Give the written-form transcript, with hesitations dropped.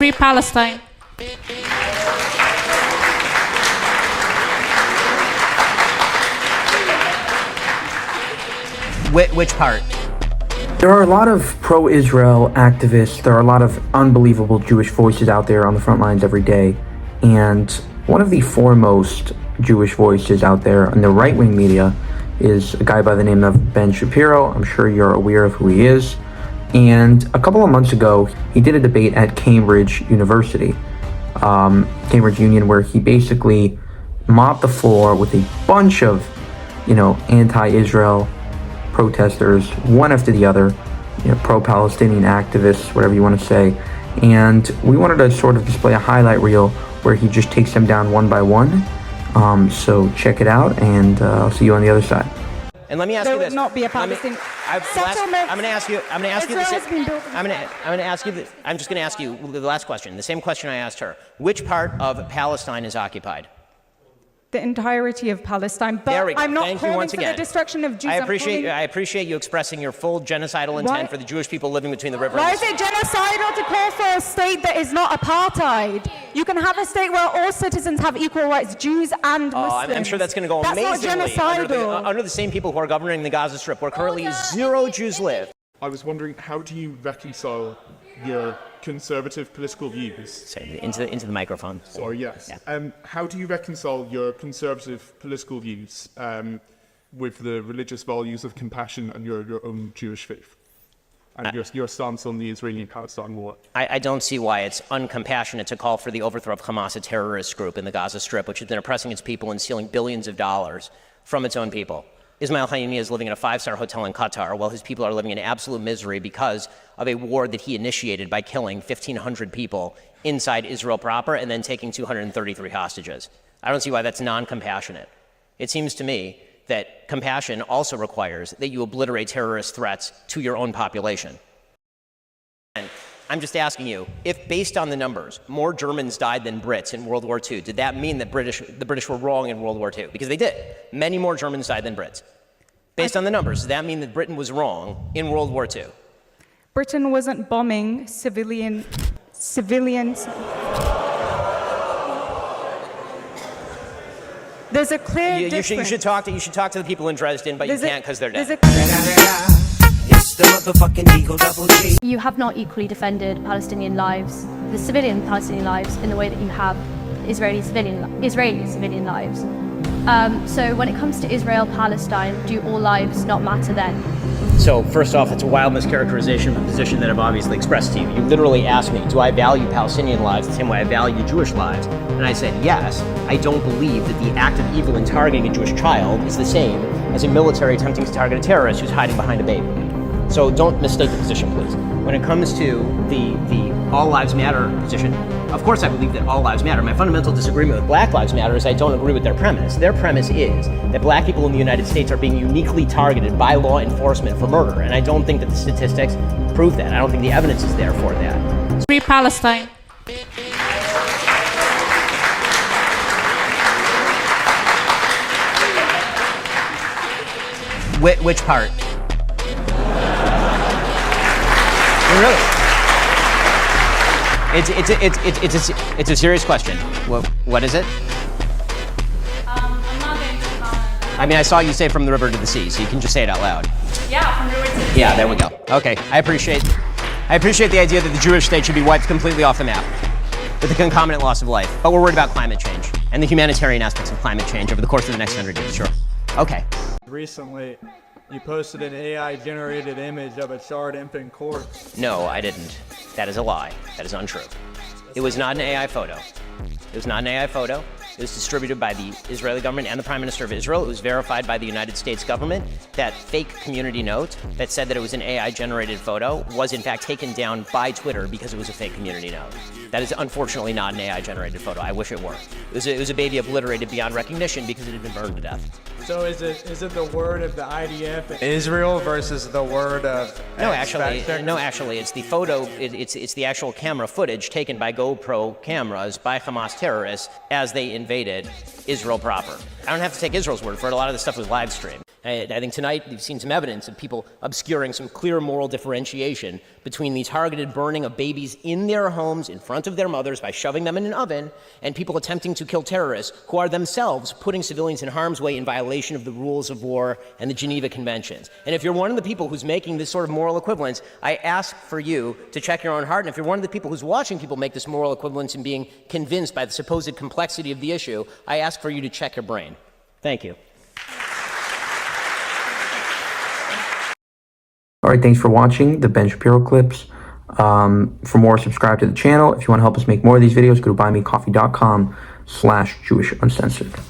Free Palestine. Which part? There are a lot of pro-Israel activists. There are a lot of unbelievable Jewish voices out there on the front lines every day. And one of the foremost Jewish voices out there in the right-wing media is a guy by the name of Ben Shapiro. I'm sure you're aware of who he is. And a couple of months ago, he did a debate at Cambridge University, Cambridge Union, where he basically mopped the floor with a bunch of, anti-Israel protesters, one after the other, pro-Palestinian activists, whatever you want to say. And we wanted to sort of display a highlight reel where he just takes them down one by one. So check it out, and I'll see you on the other side. And let me ask you this. There would not be a Palestinian settlement. I'm going to ask you the I'm just going to ask you the last question, the same question I asked her. Which part of Palestine is occupied? The entirety of Palestine, but I'm not calling for the destruction of Jews. I appreciate you expressing your full genocidal intent for the Jewish people living between the river. Why is it genocidal to call for a state that is not apartheid? You can have a state where all citizens have equal rights, Jews and Muslims. I'm sure that's going to go amazingly under the same people who are governing the Gaza Strip, where currently 0 Jews live. I was wondering, how do you reconcile your conservative political views? Say into the microphone. Sorry, yes. Yeah. How do you reconcile your conservative political views with the religious values of compassion and your own Jewish faith? And your stance on the Israeli-Palestine war? I don't see why it's uncompassionate to call for the overthrow of Hamas, a terrorist group in the Gaza Strip, which has been oppressing its people and stealing billions of dollars from its own people. Ismail Haniyeh is living in a 5-star hotel in Qatar while his people are living in absolute misery because of a war that he initiated by killing 1,500 people inside Israel proper and then taking 233 hostages. I don't see why that's non-compassionate. It seems to me that compassion also requires that you obliterate terrorist threats to your own population. And I'm just asking you, if based on the numbers, more Germans died than Brits in World War II, did that mean that the British were wrong in World War II? Because they did. Many more Germans died than Brits. Based on the numbers, does that mean that Britain was wrong in World War II? Britain wasn't bombing civilians. There's a clear difference. You should talk to the people in Dresden, but you can't because they're dead. You have not equally defended Palestinian lives, the civilian Palestinian lives, in the way that you have Israeli civilian lives. So when it comes to Israel-Palestine, do all lives not matter then? So first off, it's a wild mischaracterization of a position that I've obviously expressed to you. You literally asked me, do I value Palestinian lives the same way I value Jewish lives? And I said, yes, I don't believe that the act of evil in targeting a Jewish child is the same as a military attempting to target a terrorist who's hiding behind a baby. So don't mistake the position, please. When it comes to the all lives matter position, of course I believe that all lives matter. My fundamental disagreement with Black Lives Matter is I don't agree with their premise. Their premise is that black people in the United States are being uniquely targeted by law enforcement for murder, and I don't think that the statistics prove that. I don't think the evidence is there for that. Free Palestine. Which part? Really? It's a serious question. What is it? I'm not going to comment. I mean, I saw you say from the river to the sea, so you can just say it out loud. Yeah, from the river to the sea. Yeah, there we go. Okay, I appreciate the idea that the Jewish state should be wiped completely off the map with the concomitant loss of life. But we're worried about climate change and the humanitarian aspects of climate change over the course of the next 100 years. Sure. Okay. Recently, you posted an AI-generated image of a charred infant corpse. No, I didn't. That is a lie. That is untrue. It was not an AI photo. It was not an AI photo. It was distributed by the Israeli government and the Prime Minister of Israel. It was verified by the United States government. That fake community note that said that it was an AI-generated photo was in fact taken down by Twitter because it was a fake community note. That is unfortunately not an AI-generated photo. I wish it were. It was a baby obliterated beyond recognition because it had been burned to death. So is it the word of the IDF Israel versus the word of No, actually, it's the photo. It's the actual camera footage taken by GoPro cameras by Hamas terrorists as they invaded Israel proper. I don't have to take Israel's word for it. A lot of this stuff was live streamed. I think tonight you've seen some evidence of people obscuring some clear moral differentiation between the targeted burning of babies in their homes in front of their mothers by shoving them in an oven and people attempting to kill terrorists who are themselves putting civilians in harm's way in violation of the rules of war and the Geneva Conventions. And if you're one of the people who's making this sort of moral equivalence, I ask for you to check your own heart. And if you're one of the people who's watching people make this moral equivalence and being convinced by the supposed complexity of the issue, I ask for you to check your brain. Thank you. All right, thanks for watching the Ben Shapiro clips. For more, subscribe to the channel. If you want to help us make more of these videos, go to buymeacoffee.com/JewishUncensored.